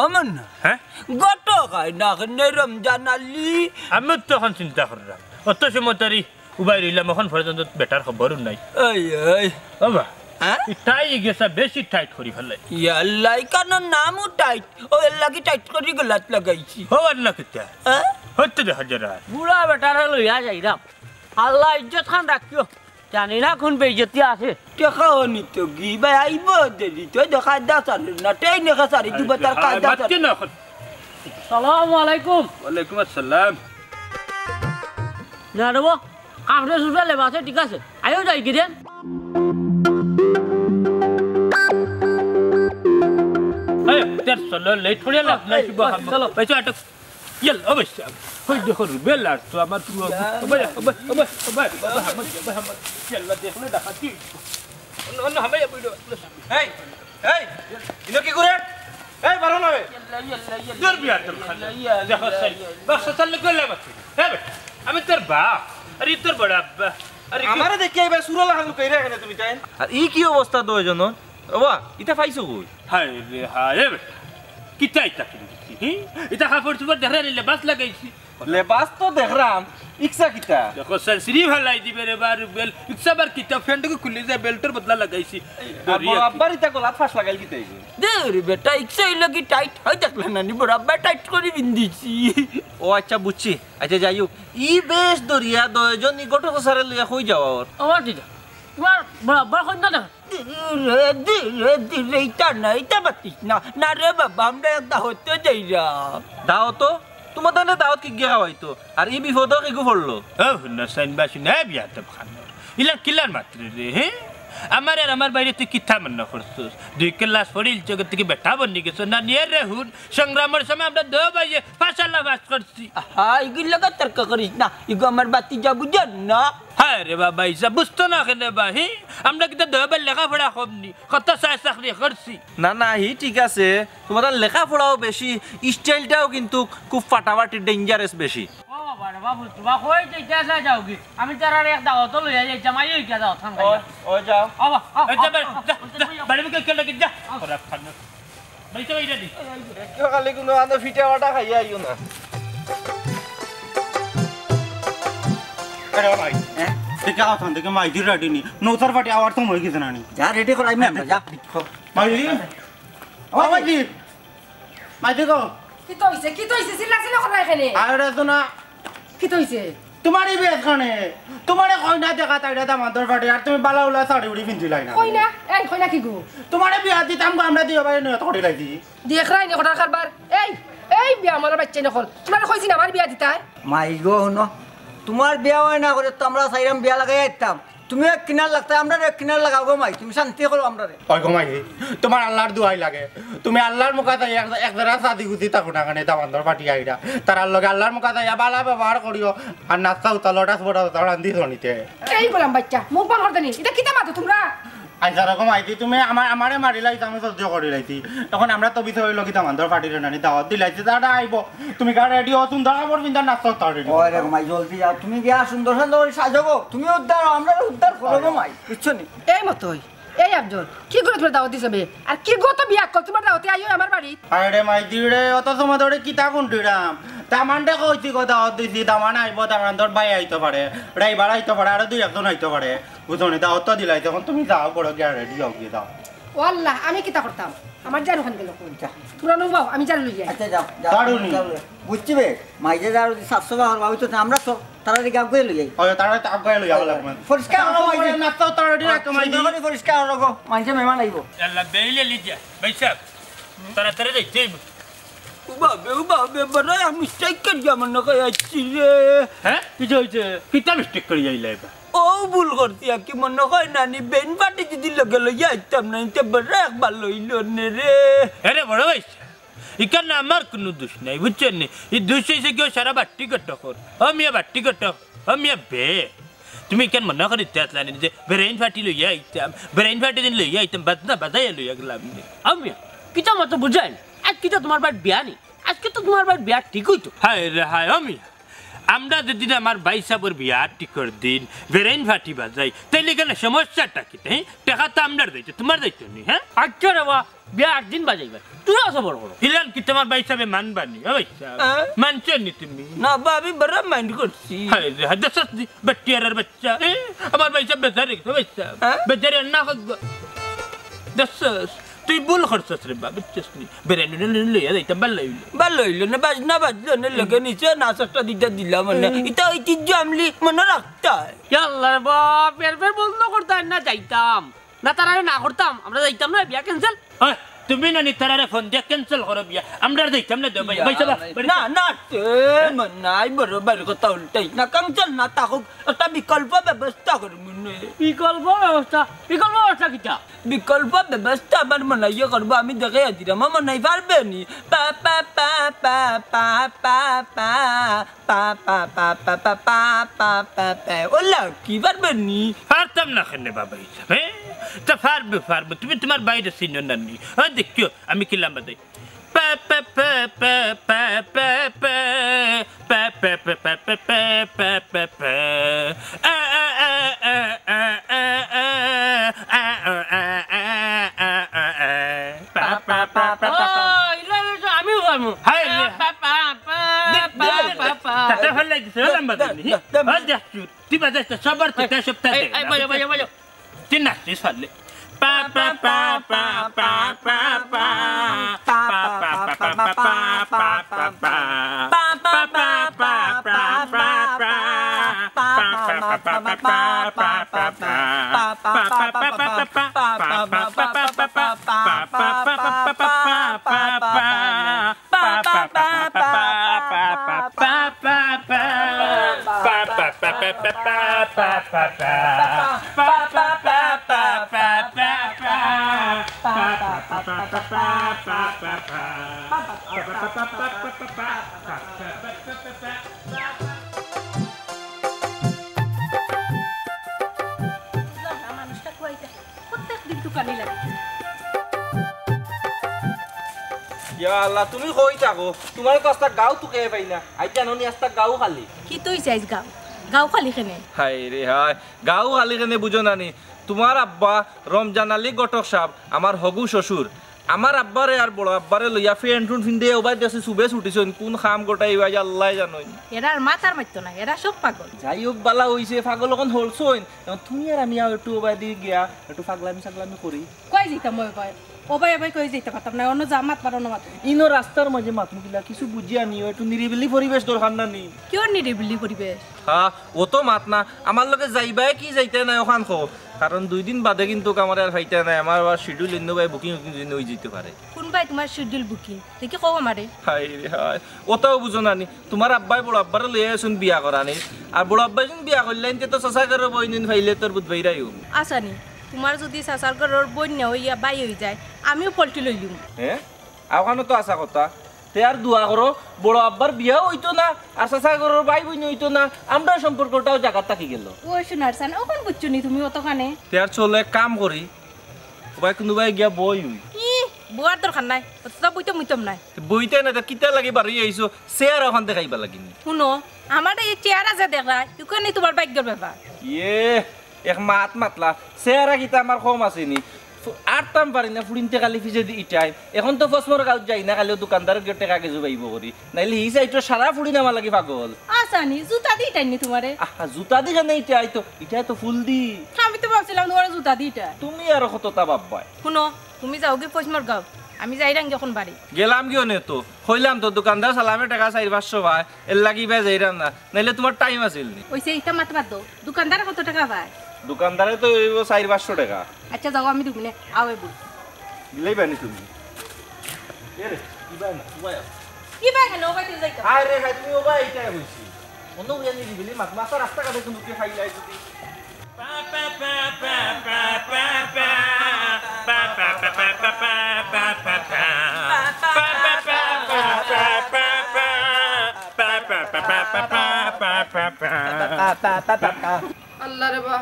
অমন হ্যাঁ গত খাই না রমজান আলী আমি তো এখন চিন্তা করলাম অত সময় তারি উবাই রইলাম এখন পর্যন্ত বেটার খবরও নাই এই এই বাবা হ্যাঁ টাই গেছে বেশি টাইট করি ফেলাই ইয়াল্লাই কানো নামও টাইট ও লাগি টাইট করি গলাত লাগাইছি হওয়ার না কিতা হ্যাঁ হতে দেখা যারা বুড়া বেটারে লইয়া যাইরাম আল্লাহ ইজ্জত খান রাখিও জানি না কোন বেইজ্জতি আছে দেখা হনি তো গি ভাই আইব দেরি তো দেখা দাসার না টাই না খাসারি দিব তার কাজা বাচ্চা না সালামু আলাইকুম ওয়ালাইকুম আসসালাম না দেবো কামড়ে সুসা লেবাসে ঠিক আছে আয়ো যাই কি দেন এই তের চলো লেট করে লাভ নাই কি বাবা চলো পয়সা আটক يلا ابش هاي دخل بلا تو আমার পুরো يلا দেখলে ডাকাতি অন্য হামে বইলো এই এই ইনো কি করে এই বারো না يلا দূর বিয়ার তোর খালা দেখো সাই বাস চল গলে বাচ্চা হ্যাঁ আমি তোর বাপ আরে তোর বড় আব্বা আরে আমারে দেখি এবার সুরা লাগানো কইরা এখানে তুমি তাই আর ই কি অবস্থা দুইজন বাবা ইটা পাইছো কই হাই রে হাই কি চাই তাকি এটা কাপড় চোপড় দেখা নিলে বাস লাগাইছি লেবাস তো দেখরাম ইচ্ছা কিটা দেখো সেন্সিটিভ হালাই দিবে রে বার বেল ইচ্ছা বার কিটা ফ্যানটাকে খুলে যায় বেল্টের বদলা লাগাইছি বড় আব্বার ইটা গলাত ফাঁস লাগাইল কিটা দেরি বেটা ইচ্ছাই লাগি টাইট হয় দেখলে না নি বরাবর টাইট করে বিন্দিছি ও আচ্ছা বুঝছি আচ্ছা যাইও ই বেশ দরিয়া দুইজন ই গটো সারে লইয়া কই যাও আর আমার দিদা তোমার বরাবর কই না দেখা ধীরে ইটা না ইটা বাতিস না না রে বাবা আমরা একটা হতে যাইরা দাও তো তোমার তাহলে দাওয়াত কি গিয়া হয়তো আর ই বিপদ কি গো পড়লো ও না সাইন বাসি না বিয়া তো খান ইলা কিলার মাত্র রে হে আমার বাইরে তুই কিথা মন করছস দুই ক্লাস পড়িল জগৎ থেকে বেটা বনি গেছ না নিয়ে রে হুন সংগ্রামের সময় আমরা দো ভাইয়ে ফাশালা বাস করছি হ্যাঁ এগুলো লাগা তর্ক করিস না এগো আমার বাতি যা বুঝান না হ্যাঁ রে বাবা ইসা বুঝতো না কেন বাহি আমরা কিন্তু দো ভাই লেখাপড়া কমনি কত চাকরি করছি না না হি ঠিক আছে তোমার লেখাপড়াও বেশি স্টাইলটাও কিন্তু খুব ফাটাফাটি ডেঞ্জারাস বেশি ও বাবা বাবু তুমি কই যাইতা যাওগি আমি তারার এক দাওয়াত লইয়া যাইতাম আই ইটা দাও থাম গাইয়া ও যাও আবা বাড়ি মুখে কেন লাগি যা খারাপ খানো বাইতে বাইরে দি খালি কোনো আনো ফিটা ওটা খাইয়া আইও না अरे भाई ते क्या होता है कि माइदी रेडी नहीं नौसर फटे आवाज तो मोई कितना नहीं যা রেডি করাই আমরা যা माइदी ओ माइदी माइदी को কি তো হইছে চিল্লা করা এখানে अरे सुना কি তো হইছে तुम्हारी बेस खाने तुम्हारे कोई ना देखा ताइडा ता मादर फटे यार तुम्हें बाला उला साड़ी उड़ी पिंजी लाइना কই না এই কই না কি গো तुम्हारे भी आती तम আমরা দিও ভাই না তোড়ি লাইছি দেখ রাই নে কটার কারবার এই বিয়া আমার বাচ্চা নকল তোমার কইছি না আমার বিয়া দিতাই মাই গো হনো তোমার বিয়া হয় না করে তো আমরা সাইরাম বিয়া লাগাই আইতাম তুমি এক কিনার লাগতে আমরা এক কিনার লাগাও গো মাই তুমি শান্তি করো আমরা ওই কমাই তোমার আল্লাহর দুয়াই লাগে তুমি আল্লাহর মুখাতে এক জায়গা সাদি গুছি থাকো না কানে দামান্দর পাটি আইরা তার লগে আল্লাহর মুখাতে বালা ব্যবহার করিও আর নাস্তা উতালটা বড় তাড়ান দি ধনিতে এই বললাম বাচ্চা মুখ বন্ধ করে দেনি এটা কিতা মাতো তোমরা আইসা রকম আইতি তুমি আমারে মারি লাইছি আমি সহ্য করি লাইছি তখন আমরা তো বিষয় লগে দামান্দর পাটি রানি দাওয়াত দিলাইছি তারা আইব তুমি কা রেডি হও সুন্দর কাপড় পিন্দা নাস্তা উতাল রেডি ওই রে মাই জলদি যাও তুমি গিয়া সুন্দর সুন্দর সাজাবো তুমি উদ্ধার আমরা উদ্ধার করো গো মাই বুঝছো নি এই মতই এই আফজল কি করে তোমরা দাওয়াত দিছবে আর কি গো তো বিয়া কর তোমার দাওয়াতে আইও আমার বাড়ি আরে মাই দিড়ে অত সময় ধরে কিতা কোনটিরাম দামানটা কইছি কথা দিছি দামান আইব দামানদর ভাই আইতে পারে ড্রাইভার আইতে পারে আর দুই একজন আইতে পারে বুঝনি দাও তো দিলাই তখন তুমি যাও বড় গিয়া রেডি হও গিয়ে দাও ও আল্লাহ আমি কিতা করতাম আমার জানো খান গেল কোনটা তোমরা নবাও আমি জানো লইয়া আচ্ছা যাও দারুনি। বুঝছি বে মাইজে যাও 700 টাকা ভাবি তো আমরা তো তাড়াতাড়ি গাম করে লই ওই তারা তাপ গায় লইয়া লাগবে পরিষ্কার করো মাইজে নাস্তা উতাল রেডি রাখো মাই দি পরিষ্কার করো গো মাইজে মেহমান আইবো আল্লাহ বেইলে লিজা বাইসা তাড়াতাড়ি যাইতে উবাবে বড় আমি স্ট্রাইক করি আমার না কইছি রে হ্যাঁ কি হইছে কিতা মিস্টেক করি যাইলা এবার ও ভুল করছি কি মনে হয় নানি বেন পাটি যদি লগে লইয়া আইতাম না তে বড় একবার লইল নে রে আরে বড় বাইসা ইকান আমার কোনো দোষ নাই বুঝছেন নি এই দোষ হইছে কি সারা বাট্টি কট কর আমিয়া বাট্টি কট আমিয়া বে তুমি কেন মনে করি তেতলানি যে ব্রেইন ফাটি লইয়া আইতাম ব্রেইন ফাটি দিন লইয়া আইতাম বাদনা বাজাইয়া লইয়া গেলাম আমি কিতা মত বুঝাই আজ কিতা তোমার বাড়ি বিয়া নি আজকে তো তোমার বাড়ি বিয়া ঠিক হইতো হায় রে হায় আমি আমরা যদি আমার ভাই সাহেবের বিয়া টিকর দিন বেরেন ফাটি বাজাই তাইলে কেন সমস্যাটা কি টাকা তো আমার দায়িত্ব তোমার দায়িত্ব নেই হ্যাঁ আচ্ছা রে বা বিয়া একদিন বাজাইবা তুই আসো বড় বড় ইলান কি তোমার ভাই সাহেব মানবানি ও ভাই মানছেন নি তুমি না বা আমি বড় মাইন্ড করছি হায় রে হাদসাত বাচ্চার বাচ্চা আমার ভাই সাহেব বেজারে ভাই সাহেব বেজারে না দসস তুই ভুল করছস রে বাবা বুঝছস বেরেন লইয়া যাইতাম ভালো হইলো না বাজনা বাজলো না লগে নিচে নাচটা দিতে দিলাম মানে এটা ঐতিহ্য আমলি মনে রাখতে হয় আল্লাহ রে বা ফের বন্ধ করতাম না যাইতাম না তারা না করতাম আমরা যাইতাম না বিয়া ক্যান্সেল তুমি না নিতারে ফোন দিয়ে ক্যান্সেল করো বিয়া আমরা যাইতাম না ভাই ভাই সাহেব না না নাই বরাবর কথা উল্টাই না কাঞ্চন না তাকুক একটা বিকল্প ব্যবস্থা করবি বিকল্প ব্যবস্থা কিটা বিকল্প ব্যবস্থা আমার মনে ইয়ে করবো আমি দেখে আছিলাম আমার মনে পারবে নি পা পা পা পা পা পা পা পা পা পা পা পা পা পা পা পা ওলা কি পারবে নি পারতাম না কেন বাবা হিসাব তা পারবে তুমি তোমার বাইরে চিনো না নি দেখিও আমি কিলাম বাজাই পা পা পা পা পা পা পা পা পা পা পা পা পা পা পা আ আ আ আ আ আমি তাতে ভালো লাগছে তুই বাজাইতে সবার তো সপ্তাহ তিন নাচছিস পারলে পা পা পা পা পা পা পা পা পা পা পা পা আল্লাহ তুমি কই থাকো তোমার কাছটা গাও তুকে পাই না আইতা ননি আস্তা গাও খালি কি তুই চাইছ গাও খালি কেনে হাই রে হাই গাও খালি কেনে বুঝো নানি তোমার আব্বা রমজান আলী গটক সাহেব আমার হগু শ্বশুর আমার আব্বারে আর বড় আব্বারে লইয়া ফেন্টুন ফিন্দে ওবাই দেশে সুবে ছুটিছন কোন খাম গোটাই ভাই আল্লাহ জানোই এরার মাথার মারতো না এরা সব পাগল যাই হোক বালা হইছে পাগল এখন হলছইন তুমি আর আমি আর একটু ওবাই দি গিয়া একটু পাগলামি করি কই যেতাম মই কই ওবাই কই যেতে পারতাম না অন্য জামাত পারো না মাত ইনো রাস্তার মাঝে মাতমুকিলা কিছু বুঝিয়া নিও একটু নিরিবিলি পরিবেশ দরকার না নি কিয় নিরিবিলি পরিবেশ হ্যাঁ ও তো মাত না আমার লগে যাইবাই কি যাইতে নাই ওখান খো কারণ 2 দিন বাদে কিন্তু আমার আর ফাইতে নাই আমার আর শিডিউল ইনো বাই বুকিং হই যেতে পারে কোন ভাই তোমার শিডিউল বুকিং দেখি কও আমারে হাই রে হাই ওটাও বুঝো না নি তোমার আব্বাই বড় আব্বার লইয়া আসুন বিয়া করানি আর বড় আব্বাই যখন বিয়া করলেন তো চাচা করে বইনিন ফাইলে তোর বুধ বাইরাইও আসানি তোমার যদি চাচার ঘরের বন্যা হইয়া বাই হয়ে যায় আমিও পল্টি লইলুম হ্যাঁ আওখানো তো আসা কথা তে আর দোয়া করো বড় আব্বার বিয়া হইতো না আর চাচা ঘরের ভাই বইন হইতো না আমরা সম্পর্কটাও জায়গা থাকি গেল ও শোনার সান ওখান বুঝছো নি তুমি অতখানে তে আর চলে কাম করি ভাই কোনো ভাই গিয়া বই হই কি বুয়ার দরকার নাই তো বইতে মুইতম নাই বইতে না কিতা লাগি বাড়ি আইছো চেয়ার ওখান দেখাইবা লাগিনি শুনো আমার এই চেয়ার আছে দেখা ইউকানি তোমার ভাগ্যের ব্যাপার ইয়ে এক মাত মাতলা চেয়ারা কিতা আমার কম আছে নি আটটাম পারি না ফুড়িনতে কালি ফিজে দি ইটাই এখন তো ফসমর গাঁত যাই না কালি দোকানদার গেটে কাকে জুবাইব করি নাইলে হি সাইটো সারা ফুড়ি নামা লাগি পাগল আসানি জুতা দি টাইনি তোমারে আহা জুতা দি কেন ইটাই তো ফুল দি আমি তো ভাবছিলাম তোমার জুতা দি এটা তুমি আর কতটা বাব্বাই শুনো তুমি যাও গে ফসমর গাঁও আমি যাই রাঙ্গি এখন বাড়ি গেলাম কিও নে তো হইলাম তো দোকানদার সালামে টাকা 400 ভাই এর লাগি ভাই যাইরাম না নাইলে তোমার টাইম আছিল নি ওইসে ইটা মাত বাদ দাও দোকানদার কত টাকা পায় দোকানদারে তো 400 টাকা আচ্ছা যাও আমি দুগুনে আও এবু দিলেই বানি তুমি এরে কিবা না ওয়া কি ভাই হেলো ভাই তুই যাইতা আরে ভাই তুমি ওবা এইটাই হইছি অন্য উয়ানি দিবি মাছ রাস্তা কাটে তুমি কি খাইলাই যদি পা পা পা পা পা পা পা পা পা পা পা পা পা পা পা আল্লাহ রে বা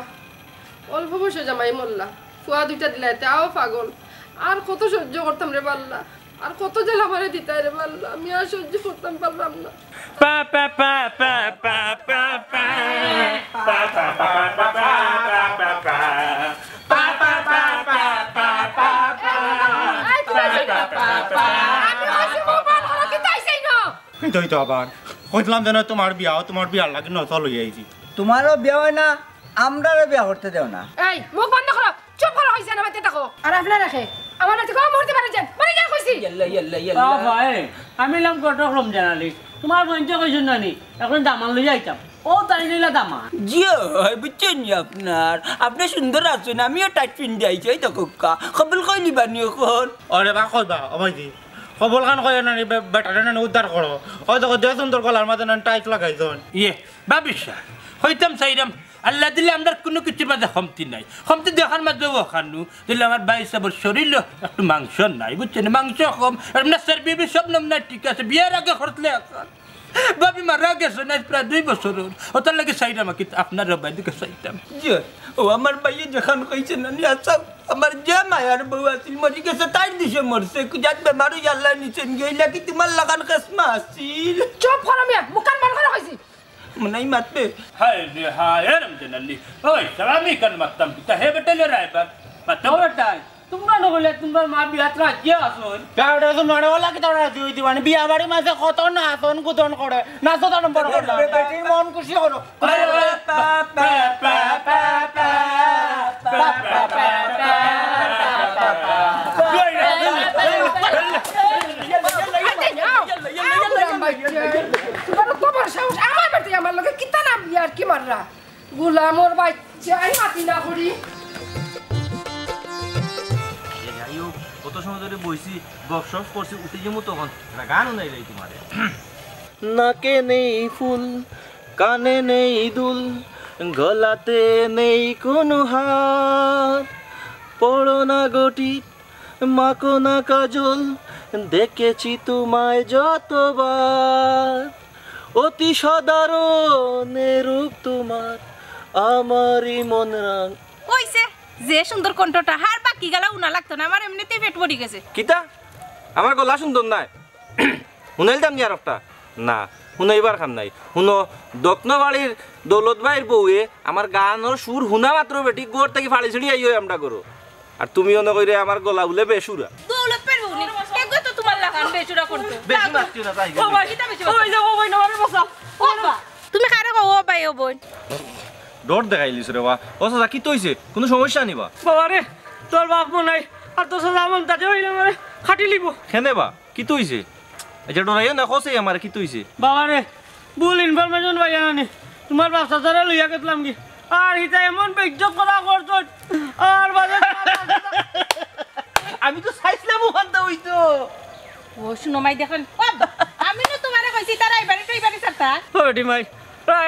অল্প বসে জামাই মোল্লা ফুয়া দুইটা দিলাই তাও পাগল আর কত সহ্য করতাম রে বাল্লা আর কত জেলা মারে দিতাই রে বাল্লা আমি আর সহ্য করতাম পারলাম না পা পা পা পা পা তো হইতো আবার কইলাম যেন তোমার বিয়ার লাগে নচল হয়ে আইছি তোমারও বিয়া হয় না আমরারও বিয়া করতে দেও না এই মুখ বন্ধ করো চুপ করো হইছে না বাতে দেখো আর আপনারা রাখে আমার বাড়িতে কম মরতে পারে যান মানে যা কইছি ভাই আমি লাম কটক রমজান আলী তোমার বঞ্চ কইছ না নি এখন দামান লই যাইতাম ও তাই নিলা দামা জিও বুঝছেন আপনি সুন্দর আছেন আমিও টাইট পিন্ডি আইছি এই তো কুক্কা খবল কই নিবানি এখন আরে বা কইবা অমাইদি খবর খান কই না বেটারে না উদ্ধার করো ওই দেখো দেহ সুন্দর কলার মাঝে না টাইট লাগাইছন ইয়ে বাবিসা হইতাম চাইরাম আল্লাহ দিলে আমরা কোনো কিছুর মাঝে কমতি নাই কমতি দেখার মাঝে খানু দিলে আমার ভাই সাবর শরীর একটু মাংস নাই বুঝছেন মাংস কম আপনার সার্বি সব নমনা ঠিক আছে বিয়ের আগে খরচলে এখন বাবি মারা গেছে না প্রায় 2 বছর ওটার লাগে চাইরাম কি আপনার রবাই দিকে চাইতাম ও আমার ভাইয়ে যখন কইছে না আচ্ছা আমার যে মায়ার বউ আছিল মরি গেছে তাই দিছে মরছে যাত বেমার হই আল্লাহ নিচেন গইলা কি তোমার লাগান কাসমা আছিল চুপ করো মিয়া মুকান বন্ধ করো কইছি মনাই মাতবে হায় রে হায় রমজান আলী ওই সালামি কান মাততাম তা হে বেটালে রাইবার মাততাম ওটাই তোমরা নগলে তোমার মা বিয়াত রাজি আসুন গাড়ে তো নড়ে ওলা কি তোরা দিই দিবানি বিয়া বাড়ি মাঝে কত না আসন কুতন করে নাচো তো নম্বর করে বেটির মন খুশি করো আমার বাড়িতে আমার লোকে কিতা নাম ইয়ার কি মাররা গুলামর বাচ্চা আই মাতি না করি কত সময় ধরে বইছি গপসপ করছি উঠে যাবো তখন গানও নাই রে তোমার নাকে নেই ফুল কানে নেই দুল গলাতে নেই কোনো হার পড়ো না গটি মাখো না কাজল দেখেছি তোমায় যতবার অতি সাধারণ রূপ তোমার আমারই মন রাং কইছে যে সুন্দর কণ্ঠটা হার বাকি গেলা উনা লাগতো না আমার এমনিতেই পেট পড়ে গেছে কিতা আমার গলা সুন্দর নাই শুনাইলাম নি আর একটা না শুনাইবার খান নাই শুনো দক্ষিণবাড়ির দৌলত ভাইয়ের বউয়ে আমার গানের সুর শুনা মাত্র বেটি গোর থেকে ফাড়ি ছিড়ি আইও আমরা করো আর তুমি অন্য কইরে আমার গলা বলে বেসুরা দৌলত পারবো নি এগো তো তোমার লাগান বেচুরা কণ্ঠ বেশি মারছি না তাই ও ভাই কিতা বেচু ওই যাও ওই না আমি বসা ও বা তুমি কারে কও ও ভাই ও বোন ডর দেখাইলিস রে বা ও সাদা কি তইছে কোনো সমস্যা নিবা বাবা রে তোর বাপ মো নাই আর তোর সাথে আমন তাতে হইলে মানে খাটি লিব কেনে বা কি তইছে এটা ডরাইও না কসে আমার কি তইছে বাবা রে ভুল ইনফরমেশন পাই জানি তোমার বাচ্চা তারা লইয়া গেছিলাম কি আর হিতা এমন বেজ্জত কথা করছ আর বাজে আমি তো চাইছিলাম ওখানটা হইতো ও শুনো মাই দেখেন আমি না তোমারে কইছি তারা এবারে সারতা ও বেটি মাই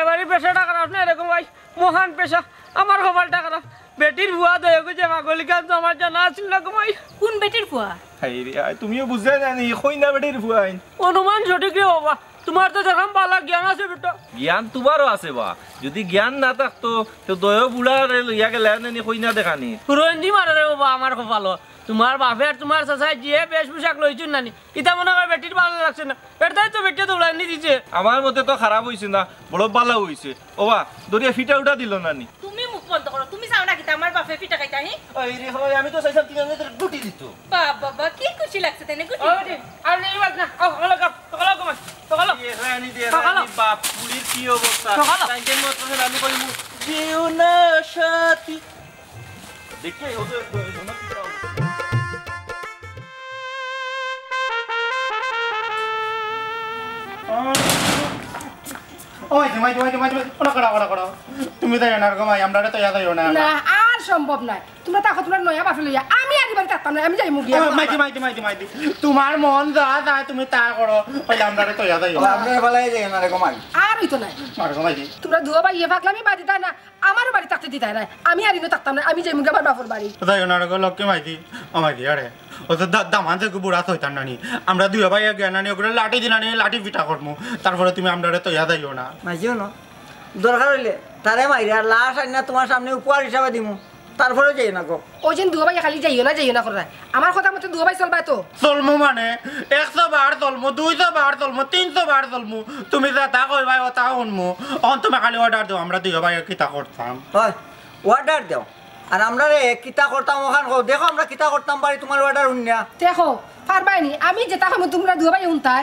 এবারে পেশাটা খারাপ না এরকম ভাই মহান পেশা আমার কপালটা খারাপ বেটির ভুয়া দয়া যে মাগলিকা তো আমার জানা আছিল না কমাই কোন বেটির ফুয়া হাই রে তুমিও বুঝলে জানি কইনা বেটির ফুয়াইন অনুমান সঠিক রে বাবা তোমার তো যখন পালা জ্ঞান আছে বেটা জ্ঞান তোমারও আছে বা যদি জ্ঞান না থাকতো তো দয় বুড়ার লইয়া গেলে নি কইনা দেখানি রঞ্জি মারে রে বাবা আমার কপালো তোমার বাপে আর তোমার চাচাই যে বেশ পোশাক লইছুন নানি ইতা মনে হয় বেটির ভালো লাগছে না এটাই তো বেটিয়ে দৌড়াই নি দিছে আমার মতে তো খারাপ হইছে না বড় ভালো হইছে ওবা দরিয়া ফিটা উঠা দিল নানি তুমি মুখ বন্ধ করো তুমি চাও না কি আমার বাপে পিটা খাইতা হি ওই রে হয় আমি তো চাইছিলাম 3 মিনিট গুটি দিত বাবা কি খুশি লাগছে তাই না গুটি ও বেটি আর নেই বাদ না ও হলো কাপ সকালে কমাই সকালে এ রানি দে রানি বাপ পুলির কি অবস্থা তাইকে মত করে আমি কইমু জিও না সাথী দেখে ওদের তুমি তাই না রকমাই আমরা তো ইয়াদ হইও না না আর সম্ভব নাই তোমরা তাকো তোমরা নয়া বাফে লইয়া আমি আর বাড়ি থাকতাম না আমি যাই মুগি মাইতি তোমার মন যা যায় তুমি তা করো কইলে আমরা তো ইয়াদ হইও আপনার বেলায় যাই না রকমাই আর হইতো নাই রকমাইতি তোমরা ধুয়া ভাই ইয়ে ফাকলামি বাড়ি তাই না আমারও বাড়ি থাকতে দিতাই না আমি আর ইনো থাকতাম না আমি যাই মুগি আমার বাপর বাড়ি তাই না রকম লক্ষ্মী মাইতি আমাইতি আরে ও তো দামান থেকে বুড়া হইতাম নানি আমরা দুই ভাই জ্ঞান নানি ওগুলো লাঠি দিনানি লাঠি পিঠা করবো তারপরে তুমি আমরা তো ইয়াদ হইও না মাইছিও না দরকার হইলে তারে মাইরে আর লাশ আনি না তোমার সামনে উপহার হিসাবে দিমু তারপরে যাই না গো ওই যে ধুয়া ভাই খালি যাইও না করে আমার কথা মতো ধুয়া ভাই চলবা তো চলমু মানে 100 বার চলমু 200 বার চলমু 300 বার চলমু তুমি যা তা কই ভাই তা শুনমু অন তুমি খালি অর্ডার দাও আমরা দুই ভাই কিতা করতাম হয় অর্ডার দাও আর আমরা রে কিতা করতাম ওখান দেখো আমরা কিতা করতাম বাড়ি তোমার অর্ডার উন্না দেখো পারবাইনি আমি যেটা খামু তোমরা দুবাই উনতাই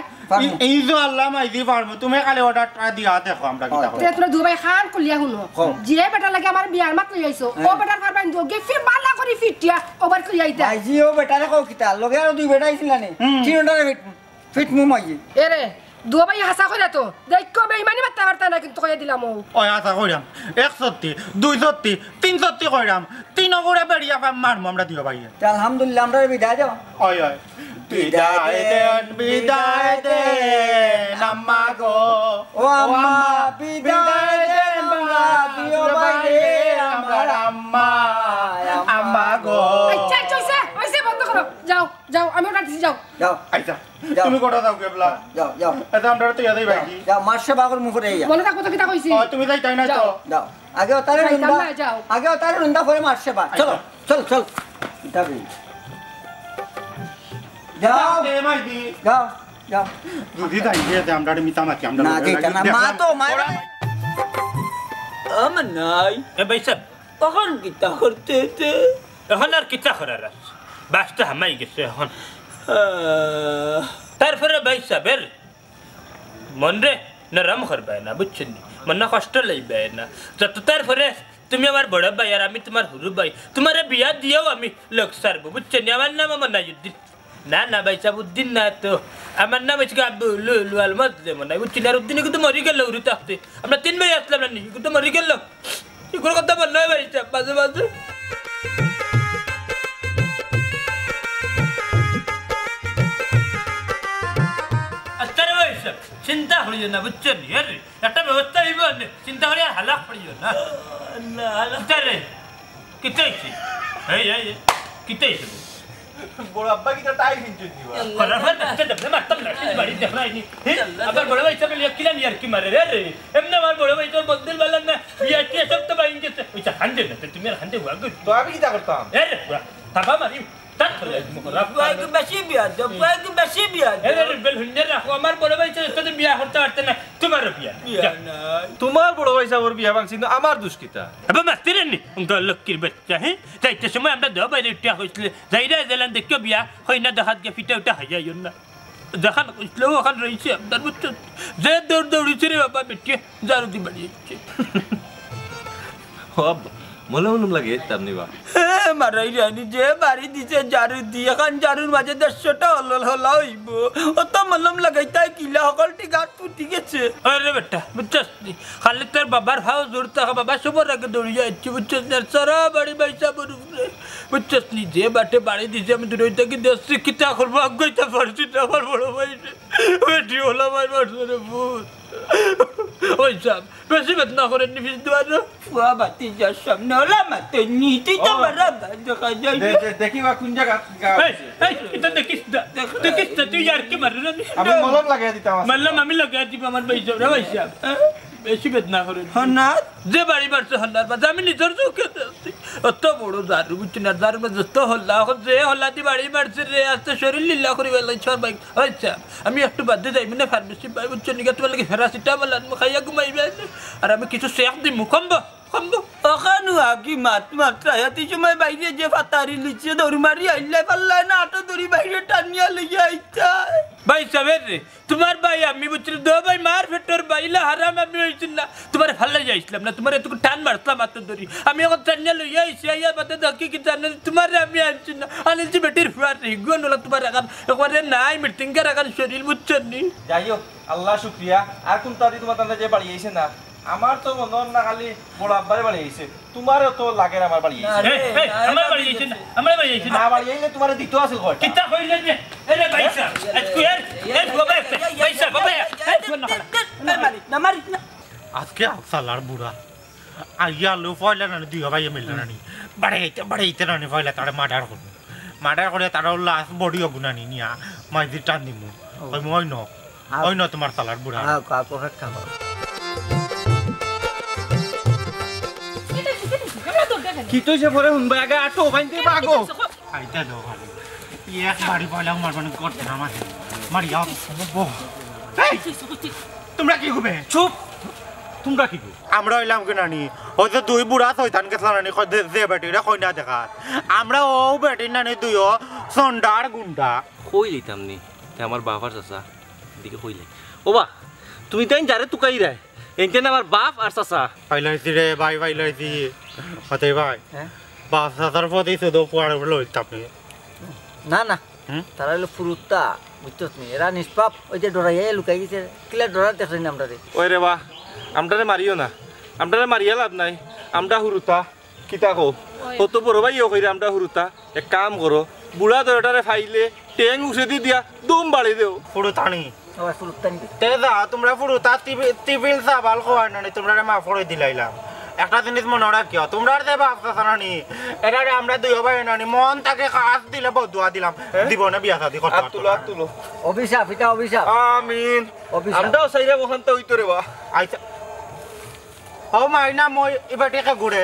এই যে আল্লাহ মাইজি পারবো তুমি খালি অর্ডারটা দিয়া দেখো আমরা কি দেখো তোমরা দুবাই খান কলিয়া শুনো যে বেটা লাগে আমার বিয়ার মাত লই আইছো ও বেটার পারবাইনি তো গেফি বালা করে ফিটিয়া ওভার কই আইতা মাইজি ও বেটারে কও কিতা লগে আর দুই বেটা আইছিল না তিনটারে ফিট মু মাইজি এরে দুবাই হাসা কইরা তো দেখো বেইমানি মারতে পারতা না কিন্তু কইয়া দিলাম ওই আশা কইরাম 130 230 330 কইরাম তিন করে বেরিয়া মারমু আমরা দিও ভাই আলহামদুলিল্লাহ আমরা বিদায় যাও ওই ওই বিদায় দেন আম্মা গো ও আম্মা বিদায় দেন বাবা দিও বাইরে আমার আম্মা আম্মা গো আচ্ছা আচ্ছা ওইসে বন্ধ করো যাও যাও আমি ওটা দিছি যাও যাও আচ্ছা তুমি কোটা যাও কেবলা যাও যাও এটা আমরা তো ইয়াদই ভাই যাও মারছে বাগর মুখরে ইয়া মনে থাকো তো কিটা কইছি ও তুমি যাই তাই না তো যাও আগে তারে রুন্দা আগে তারে রুন্দা পরে মারছে বা চলো চল চল যাবি যাও দে মাইদি যাও যাও বুঝি তাই দে আমরা মিতা মাতি আমরা না যেটা না মা তো মারা আমার নাই এ ভাই সাহেব তখন কিতা করতে এখন আর কিতা করার আছে বাসটা হামাই গেছে এখন তারপরে ভাই সাহেবের মন রে নরম করবে না বুঝছেন মন না কষ্ট লইবে না যত তারপরে তুমি আমার বড় ভাই আর আমি তোমার হুরু ভাই তোমার বিয়া দিয়েও আমি লোক সারবো বুঝছেন আমার নাম আমার নাইউদ্দিন না না ভাই সাহেব উদ্দিন না তো আমার নাম হচ্ছে আব্দুল আলমদ মনে হয় বুঝছেন আর উদ্দিন কিন্তু মরি গেল উরু থাকতে আমরা 3 ভাই আসলাম না কিন্তু মরি গেল এগুলো কথা বল নয় ভাই সাহেব মাঝে মাঝে চিন্তা করিও না বুঝছেন একটা ব্যবস্থা হইব চিন্তা করি আর হালাক পড়িও না রে কিতাইছি কিতাইছি বড় আব্বা কি টাই কিনছিস দিবা করার দেখতে দেখতে মারতাম না বাড়ি দেখাইনি আবার বড় ভাই সকালে কিলা নিয়ার কি মারে রে এমনি আমার বড় ভাই তোর বদল বললাম না বিয়া কি সব তো বাইন গেছে ওইটা হান্ডে না তুমি আর হান্ডে হুয়া তো আমি কি করতাম তাবা মারি তাত করে বুয়াকে বেশি বিয়া বেল হুন্ডে রাখো আমার বড় ভাই তো বিয়া করতে পারতে না তোমার বিয়া তোমার বড় ভাই সাহেবের বিয়া ভাঙছিল আমার দুষ্কিতা আবার মাস্তি রেনি উনকা লক্ষ্মীর বাচ্চা হ্যাঁ যাইতে সময় আমরা দো বাইরে উঠা হয়েছিল যাইরা জেলান দেখো বিয়া হয় না দেখাত গে ফিটা উঠা হয়ে যায় না যখন উঠলেও ওখান রয়েছে আপনার বুঝছো যে দৌড়িছে রে বাবা বেটিয়ে জারুদি বাড়িয়েছে মনে মনে লাগে তার নিবা মারাই রানি যে বাড়ি দিছে জারু দিয়ে এখন জারুর মাঝে 150টা হলা হইব অত মলম লাগাইতাই কিলা সকল টিকাট ফুটি গেছে আরে বেটা বুঝছস খালি তোর বাবার ভাও জোর থাকা বাবা সবার আগে দৌড়িয়ে যাচ্ছি বুঝছস না সারা বাড়ি বাইসা বরুফরে বুঝছস নি যে বাটে বাড়ি দিছে আমি দূরে থেকে দেশে কিতা করবো আগাইতে পারছি না আমার বড় ভাই বেটি হলা ভাই মারছে ভূত ওই সব বেশি বেদনা করে নিফিস দেওয়ার ফুয়া বাতি যার সামনে হলা মাতে নিতে তো মারা দেখা যায় দেখিবা কোন জায়গা এটা দেখিস না তুই আর কি মারলি আমি মলম লাগাই দিতাম মারলাম আমি লাগাই দিব আমার ভাই সব রে ভাই সাহেব বেশি বেদনা করে হনাত যে বাড়ি মারছে হল্লার বাজে আমি নিজের চোখে দেখছি অত বড় দারু বুঝছি না দারু যত হল্লা এখন যে হল্লা দিয়ে বাড়ি মারছে রে আস্তে শরীর লীলা করে বেলাই ছর বাইক আচ্ছা আমি একটু বাদে যাইবি না ফার্মেসি পাই বুঝছো নিকা তোমার লাগে প্যারাসিটামল খাইয়া ঘুমাইবে আর আমি কিছু শেখ দিই মুখম্ব ওখানে আকি মাত্রা এত সময় বাইরে যে ফাতারি লিচে দৌড় মারি আইলে পাল্লা না আটো দড়ি বাইরে টানিয়া লিয়ে আইতা ভাই সাবের রে তোমার ভাই আমি বুঝছি দো ভাই মার ফেটর বাইলা হারাম আমি হইছিল না তোমার ভালো যাইছিলাম না তোমার এতটুকু টান মারতাম আতো দড়ি আমি এখন টানিয়া লইয়া আইছি আইয়া বাদে দেখি কি জানে তোমার আমি আনছি না আনছি বেটির ফুয়ার রে গুণ হলো তোমার এখন একবারে নাই মিটিংকার এখন শরীর বুঝছেন নি যাই হোক আল্লাহ শুক্রিয়া আর কোন তাদি তোমার তাদের যে বাড়ি আইছে না আমার তো মনে না খালি বড় আব্বারে বাড়ি আইছে তোমারও তো লাগে আমার বাড়ি আইছে আমার বাড়ি আইছে না আমার বাড়ি আইছে না না বাড়ি আইলে তোমারে দিতে আছে কয়টা কিতা কইলে যে এরে ভাইসা আজকে এর বাবা ভাইসা বাবা না মারি না আজকে সালার বুড়া আইয়া লো ফয়লা না দিও ভাই মিলল না নি বাড়াইতে না নি ফয়লা তারে মার্ডার করে তারা লাশ বডি অগুনানি নিয়া মাইদি টান দিমু ওই মই ন তোমার সালার বুড়া কাকো একটা কি তৈছে পরে শুনবা আগে আটো ফাইন দিবা আগো আইতা দাও ভালো এক বাড়ি পয়লা মারবান করতে না মারি যাও তোমরা কি হবে চুপ তোমরা কি আমরা হইলাম কি নানি ওই যে দুই বুড়া শয়তান গেছলা নানি যে বেটিরা কইনা দেখাত আমরা ও বেটির নানি দুইও সন্ডার গুন্ডা কই লইতাম নি আমার বাপ আর চাচা দিকে কইলে ও বা তুমি তাই যারে তুকাই রে এনতেন আমার বাপ আর চাচা পাইলাইছি রে ভাই পাইলাইছি হতে ভাই বাপ চাচার প্রতি শুধু পুয়ার লইতাম না না তারা হলো ফুরুত্তা বুঝতো নি এরা নিষ্পাপ ওই যে ডরাইয়া লুকাই গেছে কিলা ডরার দেখছেন না আমরা রে ওই রে বা আমটারে মারিও না আমটারে মারিয়া লাভ নাই আমটা হুরুতা কিতা কো কত বড় ভাইও কইরা আমটা হুরুতা এক কাম করো বুড়া দরটারে ফাইলে ট্যাং উঠে দি দিয়া দুম বাড়ি দেও ফুরুতানি ওই ফুরুত্তা নি তে যা তোমরা ফুরুতা টিবিল সাবাল খাওয়াই না তোমরা মা ফড়ে দিলাইলাম একটা জিনিস মনে রাখিও তোমরা যে বাপ চাচা নানি এটা আমরা দুই ভাই নানি মন তাকে কাজ দিলে বদুয়া দিলাম দিব না বিয়া শাদি করতে তুলো অভিশাপ এটা অভিশাপ আমিন আমটাও সাইরা বসন্ত হইতো রে বা আইছা ও মাইনা মই এবারটিকে ঘুরে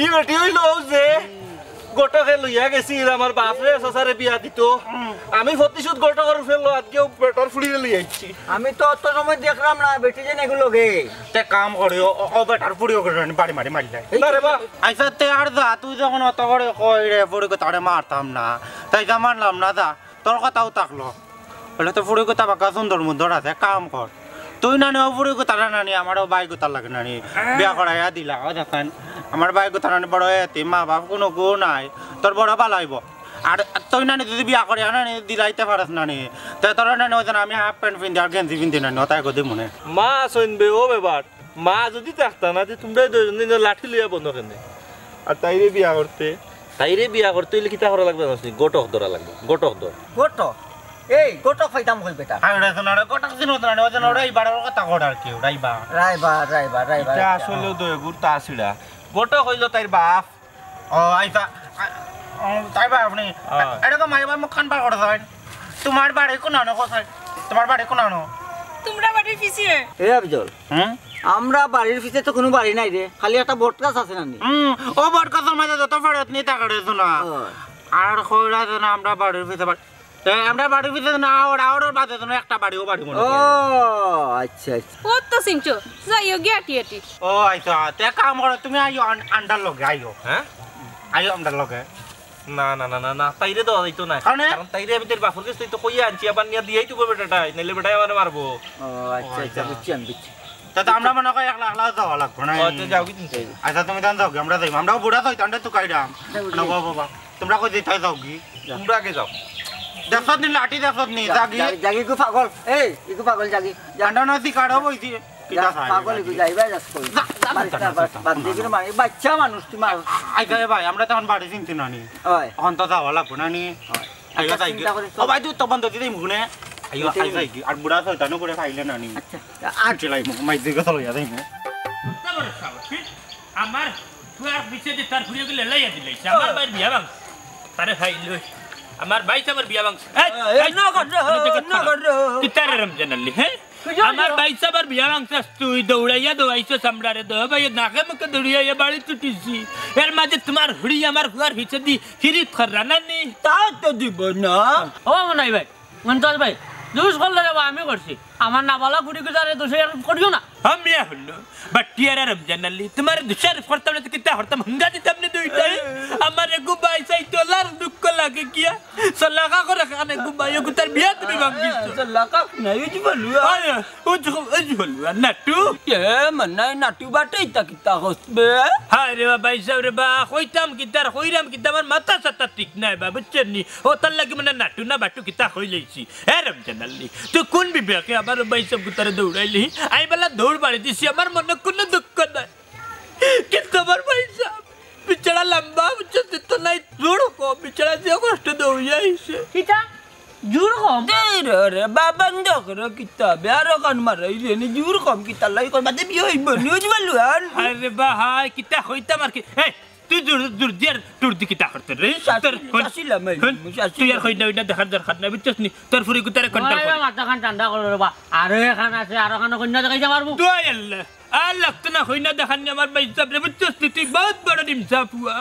ই বেটি হইল যে গোটকে লইয়া গেছি আমার বাপরে চাচারে বিয়া দিত আমি প্রতিশোধ গোটকের ফেললো আজকেও বেটার ফুড়িয়ে লই আইছি আমি তো অত সময় দেখলাম না বেটি যে এগুলো গে তে কাম করে ও বেটার ফুড়িও করে বাড়ি মারি মারি যায় না রে বা আইসা তে আর যা তুই যখন অত করে কই রে ফুড়ি কথা মারতাম না তাই যা মানলাম না যা তোর কথাও থাকলো বলে তো ফুড়ি কথা বাঁকা সুন্দর মুন্দর আছে কাম কর তুই নানি ও ফুড়ি কথা নানি আমারও বাই কথা লাগে নানি বিয়া করাইয়া দিলা ও দেখেন আমার বাই কথা নানি বড় এতে মা বাপ কোনো গো নাই তোর বড় পালাইব আর তুই নানি যদি বিয়া করিয়া নানি দিলাইতে পারস নানি তে তোর নানি ওই আমি হাফ প্যান্ট পিন্ধি আর গেঞ্জি পিন্ধি নানি তাই গদি মনে মা শুনবে ও ব্যাপার মা যদি থাকতা না যে তোমরা দুজন লাঠি লইয়া বন্ধ কেনে আর তাইরে বিয়া করতে হইলে কিতা করা লাগবে জানিস গোটক ধরা লাগবে গোটক ধর গোট এই গোটক ফাইতাম হই বেটা আই রে সোনা রে গোটক দিন ওটা ওই জন ওই বাড়ার কথা কর আর কি রাইবা রাইবা এটা আসলে দয় গুরতা আসিলা গোটক হইলো তাইর বাপ ও আইসা তাই বাপ নি এরকম মাইবা মুখ খান পার করে দেন তোমার বাড়ি কোন আনো কোথায় তোমার বাড়ি কোন আনো তোমরা বাড়ির পিছিয়ে এ আবিজল আমরা বাড়ির পিছে তো কোনো বাড়ি নাই রে খালি একটা বট গাছ আছে নানি ও বট গাছের মাঝে যত ফাড়ত নি তাকাড়ে শোনা আর কইরা যেন আমরা বাড়ির পিছে আমরা বাড়ির পিছে না আর বাদে যেন একটা বাড়িও বাড়ি মনে ও আচ্ছা আচ্ছা ও তো সিংচো যাইও গিয়াটি ও আইসা তে কাম করে তুমি আইও আন্ডার লগে আইও হ্যাঁ আইও আন্ডার লগে না না না না না তাইরে দেওয়া যাইতো না কারণ তাইরে আমি তোর বাপর কাছে তো কইয়া আনছি আবার নিয়া দিয়েই তো বেটাটাই নাইলে বেটাই আমারে মারবো ও আচ্ছা বুঝছি তা আমরা মনে করি একলা একলা যাওয়া লাগবো না যাও কি তুমি আচ্ছা তুমি তান যাও আমরা যাই আমরাও বুড়া যাই তান্ডে তো কাইরাম না বাবা তোমরা কই যাইতে যাও কি তোমরা আগে যাও দেখত নি লাঠি দেখত নি জাগি জাগি কো পাগল এই ইকো পাগল জাগি জান্ডা নদী কাড়ো বইছি কিটা খাই পাগল ইকো যাইবা যাস কই বাদ দিবিন মানে বাচ্চা মানুষ তুই মার আইগা ভাই আমরা তখন বাড়ি চিনতে নানি ওই এখন তো যাওয়া লাগবো না নি আইগা যাই ও ভাই তুই তো বন্ধ দিই মুনে আইও আই যাই আর বুড়া শয়তানো করে খাইলে নানি আচ্ছা আর চলাই মাই দিকে চলে যাই মু আমার ফুয়ার পিছে যে তার ফুরিয়ে গেলে লাইয়া দিলাইছে আমার বাইর বিয়া বাং তারে খাইলো আমার ভাই সাবার বিয়া বাং না কর কিতারে রমজান আলী হ্যাঁ আমার ভাই সাবার বিয়া বাং তুই দৌড়াইয়া দৌড়াইছো সামড়ারে দো ভাই নাকে মুখে দৌড়াইয়া বাড়ি তুটিছি এর মাঝে তোমার হুড়ি আমার ফুয়ার পিছে দি হিরিত খরানা নি তা তো দিব না ও মনাই ভাই মনতাজ ভাই জুস করলে রে আমি করছি আমার না বলা কুড়ি কুড়ি দোষে করিও না हम या हल्लो बट्टियारा रमजान अली तुम्हारे दुशार फरता ने कितना हरता महंगा दी तुमने दुईटा हमारे गुबाई सही तो लार दुख को लागे किया सलाका को रखने गुबाइयों को तरबियत भी मांगी सलाका नहीं जुबलुआ आया उजुबलुआ नट्टू ये मन्ना नट्टू बाटे इता किता होस्बे हाय रे भाई साहब रे बा खोइतम कितार खोइराम किता मन माता सत्ता टिक ना बाबू चन्नी ओ तल्ला के मन नट्टू ना बाटू किता खोइ लेछि ए रमजान अली तो कौन भी बेके हमारे भाई सब को तरह दौड़ाइली आई वाला दौड़ बाड़ी दिसी हमार मन को न दुख ना कि तुम्हार भाई साहब बिचारा लंबा मुझे तो नहीं जोड़ को बिचारा से कष्ट दो जाए से কিটা জুর কম दे रे बाबा ndok ro kita biaro kan marai ni jur kom kita lai kon bade biyo ibnu jubaluan अरे बा हाय किता खोइता मार के ए तू दूर दूर देर दूर दी किता करते रे तर sila mai तू यार खोइना बिना दखर दरखत ना बिचस नी तर फुरी को तेरे कंट्रोल ওই মাথা খান ঠান্ডা করে রে বা আরো এখান আছে আরো খান কন্যা দেখাইতে পারবো तो अल्लाह लगता ना खोइना दखन हमार भाई साहब रे बिचस नी तू बहुत बड़ा इंसाफ हुआ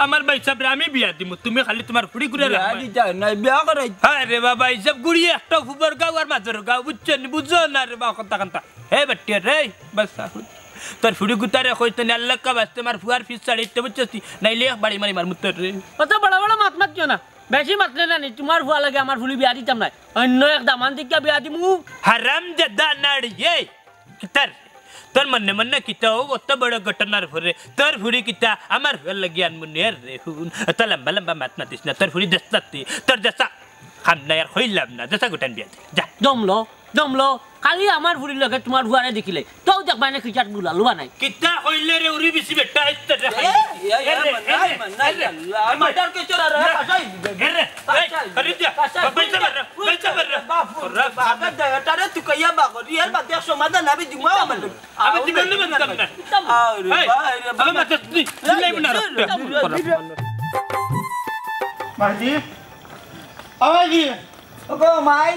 हमार भाई साहब रे आमी बिया दी तुम्हें खाली तुम्हार फुरी गुरे di jana biya kara अरे बाबा ये सब गुड़ी একটা ফুবর গাও আর মাঝর গাও বুঝছেন বুঝো না রে বা কথা কান্তা হে বাটিয়া রে बस তোর ফুড়ি গুতারে কইতে না আল্লাহ কা বাস্তে মার ফুয়ার ফিস ছাড়িতে বুঝছস নাইলে বাড়ি মারি মার মুত্তর রে কত বড় বড় মাত মাত কিও না বেশি মাতলে না নি তোমার ভুয়া লাগে আমার ফুলি বিয়া দিতাম নাই অন্য এক দামান দিকে বিয়া দিমু হারাম জাদা নাড়িয়ে কিতার তোর মনে মনে কিতা ও অত বড় ঘটনার ভরে তোর ফুরি কিতা আমার ভাল লাগি আনমুনের রে হুন এত লম্বা লম্বা মাত মাতিস না তোর ফুরি দস্তাতি তোর দস্তা খাম না আর হইলাম না দস্তা গোটান বিয়া যা জমলো খালি আমার ফুলির লগে তোমার ভুয়ারে দেখিলে তো দেখবা না খিচাট গুলা লুয়া নাই কিতা হইলে রে উরি বিসি বেটা ইত্তা রে মাদার কে চোরা রে পাছাই রে আরে দিয়া বেচা বার বাবা দাটারে তু কইয়া বাগরি আর বাদে সমাধান আমি দিমা আমল আমি দিবেন না আরে ভাই আমি মাতনি দিলাই না মাইজি আমাইজি ওগো মাই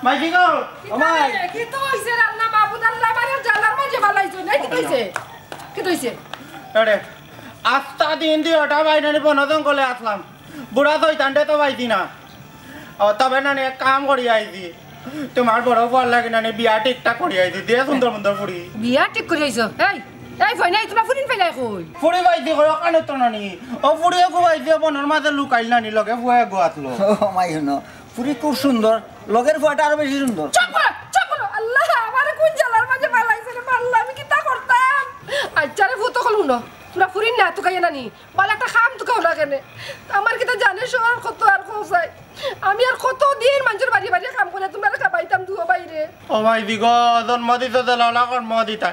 মাইজি গো আমাই কি তো হইছে রান্না বাবু দাল্লা মারে জালার মাঝে বালাইছো না কি কইছে কি কইছে আরে আস্তা দিন দি ওটা বাইনানি বনদন কলে আসলাম বুড়া তো টান্ডে তো বাইছি না ও তবে না এক কাম করি আইছি তোমার বড় বল লাগে না বিয়া ঠিকঠাক করি আইছি দিয়ে সুন্দর সুন্দর ফুড়ি বিয়া ঠিক করে আইছো এই ফাইনাই তোমরা ফুরিন ফেলাই কই ফুড়ি বাইছি কই কানে তো নানি ও ফুড়িয়ে কো বাইছি বনের মাঝে লুকাইল নানি লগে ফুয়ে গোয়াতলো ও মাই শুনো পুরি খুব সুন্দর লগের ফুয়াটা আরো বেশি সুন্দর চুপ করো আল্লাহ আমারে কোন জালার মাঝে বালাইছে রে আল্লাহ আমি কি তা করতাম আচ্ছা রে ফুতো কল হুনো তোমরা ফুরিন না তো কাইয়া নানি বল একটা খাম তো কাও না কেনে আমার কি তা জানিস আর কত আর কোসাই আমি আর কত দিন মানুষের বাড়ি বাড়ি কাম করে তোমরা খাবাইতাম দুও বাইরে ও মাই দিগো জন্ম দিতে দেলা কর্ম দিতা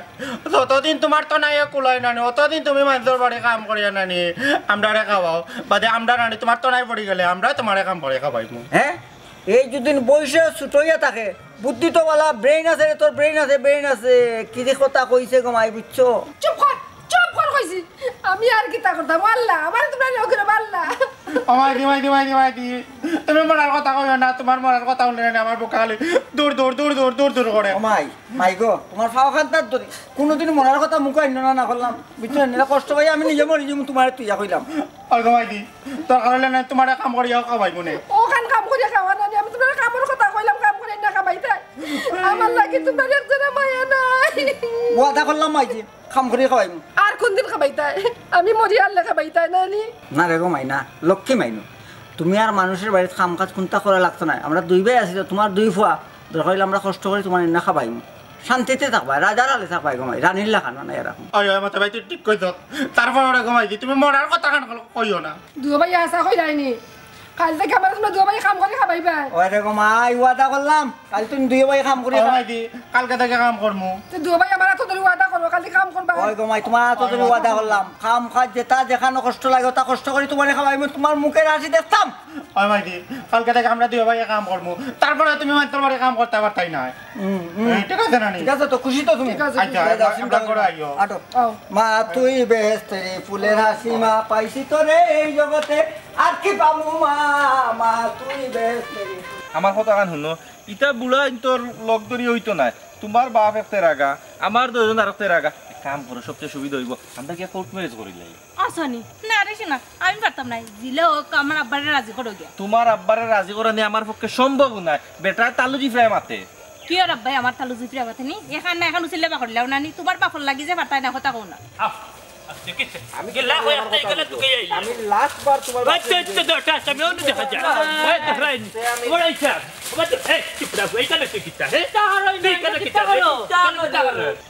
যতদিন তোমার তো নাই কুলাই নানি অতদিন তুমি মানুষের বাড়ি কাম করিয়া নানি আমরারে খাওয়াও বাদে আমরা নানি তোমার তো নাই পড়ি গেলে আমরা তোমারে কাম করে খাবাইমু হ্যাঁ এই যদিন বয়সে ছোট হইয়া থাকে বুদ্ধি তো বলা ব্রেইন আছে রে তোর ব্রেইন আছে কি যে কথা কইছে গো মাই বুঝছো চুপ কর কইছি আমি আর কি তা করতাম আল্লাহ আমার তোমরা লোকেরা আল্লাহ মাইদি তুমি মরার কথা কইও না তোমার মরার কথা বললে না আমার বুক খালি দূর করে ও মাই গো তোমার ফাও খান্তার ধরে কোনোদিন মরার কথা মুখ আইন না করলাম বুঝছো না কষ্ট পাই আমি নিজে মরি যাম তোমার তুইয়া কইলাম আর গো মাইদি তোর কারণে না তোমার কাম করিয়া খাবাইবো না ও কাম করিয়া খাওয়া না আমি তোমার কামের কথা কইলাম কাম করে না খাবাইতে আমার লাগি তোমার একজনে মায়া নাই ওয়াদা করলাম মাইজি কাম করে খাওয়াইমু আর কোন দিন খাবাইতে আমি মরি আর খাবাইতে নানি না রে গো মাইনা লক্ষ্মী মাইনু তুমি আর মানুষের বাড়িতে কাম কাজ কোনটা করা লাগতো না আমরা দুই ভাই আছি তোমার দুই ফুয়া দরকার হইলে আমরা কষ্ট করে তোমার না খাবাইমু শান্তিতে থাকবা রাজার আলে থাকবাই গো মাই রানীর লাগানো না এরকম আরে আমার ভাই তুই ঠিক কইছ তারপর ওরা গো মাইদি তুমি মরার কথা কান কইও না দুও ভাই আসা কই যায়নি কাল থেকে আমরা তোমরা দুও ভাই কাম করে খাবাইবা ওই রে গো মাই ওয়াদা করলাম কাল তুমি দুই ভাই কাম করে মাইদি কালকে থেকে কাম করমু তো দুও ভাই আমার তো ওয়াদা করো কাল থেকে কাম করবা ওই গো মাই তোমার তো তুমি ওয়াদা করলাম কাম কাজ যেটা যেখানে কষ্ট লাগে তা কষ্ট করে তোমার খাবাইমু তোমার মুখের হাসি দেখতাম ওই মাইদি কালকে থেকে আমরা দুই ভাই কাম করমু তারপরে তুমি মাত্র বাড়ি কাম করতে পারতাই না ঠিক আছে নানি ঠিক আছে তো খুশি তো তুমি আচ্ছা আমরা করে আইও আটো মা তুই বেহেশতে রে ফুলের হাসি মা পাইছি তো রে এই জগতে আর কি পামু মা তুই বেহেশতে রে আমার কথা কান শুনো ইটা বুড়া তোর লগ ধরি হইতো না তোমার বাপ একটা রাগা আমার দুজন আর একটা রাগা কাম করো সবচেয়ে সুবিধা হইব আমরা কি কোর্ট ম্যারেজ করি লাই আসনি না রে শোনা আমি পারতাম না দিলে ও আমার আব্বারে রাজি করো গিয়া তোমার আব্বারে রাজি করা নিয়ে আমার পক্ষে সম্ভব না বেটা তালুজি ফ্রাই মাতে কি আর আব্বাই আমার তালু জুতরা বাতেনি এখান না এখন উচিলে বাকরলাও নানি তোমার বাপর লাগি যে পারতাই না কথা কও না আমি গেলা হই একটা গেলা তুই আই আমি লাস্ট বার তোমার বাচ্চা তো দটা আমি ওনে দেখা যা এই দেখরাইন ওরা ইচ্ছা বাচ্চা এই চিপড়া কই কেন তুই কিতা হে তাহলে কেন কিতা করো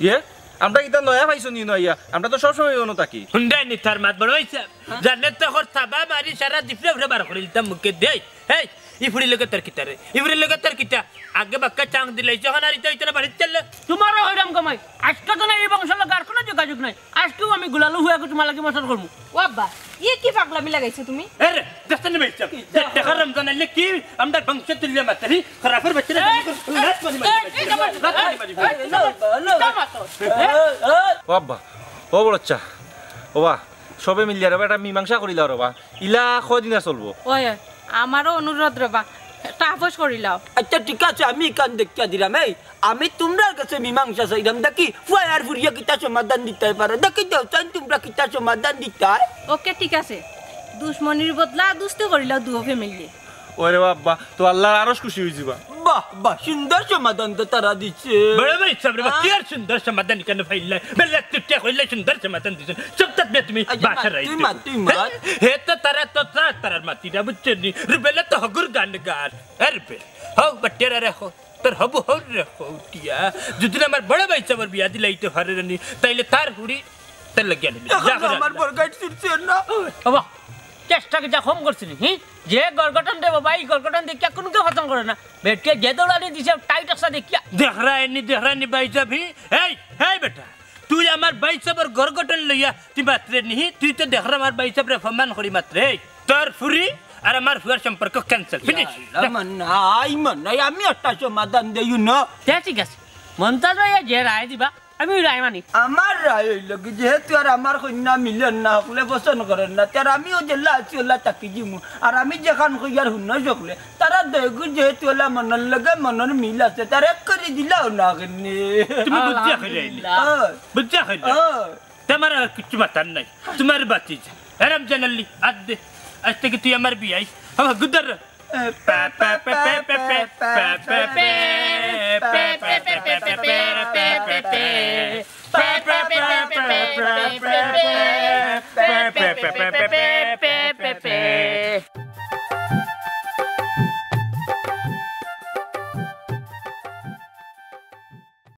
ইয়ে আমরা ইটা নয়া পাইছো নি নয়া আমরা তো সব সময় অনু থাকি হুন্ডাই নি তার মাত বড় হইছে জানে তো হর সাবা মারি সারা দিফরে ফরে বার করে দিতাম মুকে দেই হেই ইফুরি লগে তার কিতা রে ইফুরি লগে তার কিতা আগে বাক্কা চাং দিলাই যখন আর ইটা বাড়ি চল তোমারও হইরাম কমাই আজকে তো না এই বংশের লগে আর কোনো যোগাযোগ নাই আজকেও আমি গুলালু হয়ে তোমার লাগে মশার করবো ও আব্বা ই কি পাগলামি লাগাইছো তুমি আরে দস্তনে বেচা দেখা রমজান আলে কি আমরা বংশ তুল্য মাতরি খরাফের বাচ্চা রাত ও আব্বা ও বড় আচ্ছা ও বা সবে মিলিয়া রে বেটা মীমাংসা করিলা রে বা ইলা কয়দিন চলবো ওই আমারও অনুরোধ রবা তাপস করিলাও আচ্ছা ঠিক আছে আমি কান দেখতে দিলাম এই আমি তোমরার কাছে মীমাংসা চাইলাম দেখি ফুয়ার ফুরিয়া কিতা সমাধান দিতে পারে দেখি দাও চাই তোমরা কিতা সমাধান দিতে ওকে ঠিক আছে দুশ্মনির বদলা দুস্তি করিলাও দুও ফ্যামিলি ওরে বাবা তো আল্লাহর আরশ খুশি হই যাবা বাহ বাহ সুন্দর সমাধান তো তারা দিচ্ছে बड़ा भाई साहब रे क्या सुंदर समाधान करने फैला बेला तुट्या खोइला सुंदर समाधान दिसन सब तक में तुम्ही भाषा रही तू मत हे तो तारा माती रा बच्चनी रुबेला तो हगुर गांडगार अरे बे हो बट्टेरा रखो तर हबु हो रखो टिया जुदना मार बड़ा भाई साहब बिया दिलाई तो हरे रनी ताइले तार हुडी तर लग गया जा আমার বরগাইট সিরছে না বাবা চেষ্টা কি যা কম করছিস হি যে গর্গটন দেব ভাই গর্গটন দেখিয়া কোনকে খতম করে না বেটকে যে দৌড়ানি দিছে টাইট একটা দেখিয়া देख रहा है नहीं भाई साहब ही हे बेटा तू हमार भाई साहब और गरगटन लइया ती मात्रे नहीं तू तो देख रहा हमार भाई साहब रे फमान करी मात्रे तर फुरी আর আমার ফুয়ার সম্পর্ক ক্যান্সেল ফিনিশ নাই আমি একটা সমাধান দেই না ঠিক আছে মনটা যে রায় দিবা আমি রায় মানি আমার রায় হইল কি যেহেতু আর আমার কন্যা মিলেন না হলে পছন্দ করেন না তার আমিও জেলা আছি ওলা তাকি দিমু আর আমি যেখান কইয়ার হুন্ন সকলে তারা দেখু যেহেতু ওলা মনের লগে মনের মিল আছে তার এক করে দিলাও না কেনে তুমি বুঝা খাইলে তোমার কিছু মাতান নাই তোমার বাতি আরাম জানালি আদে आज तक तू हमार भी आई हम गुदर पे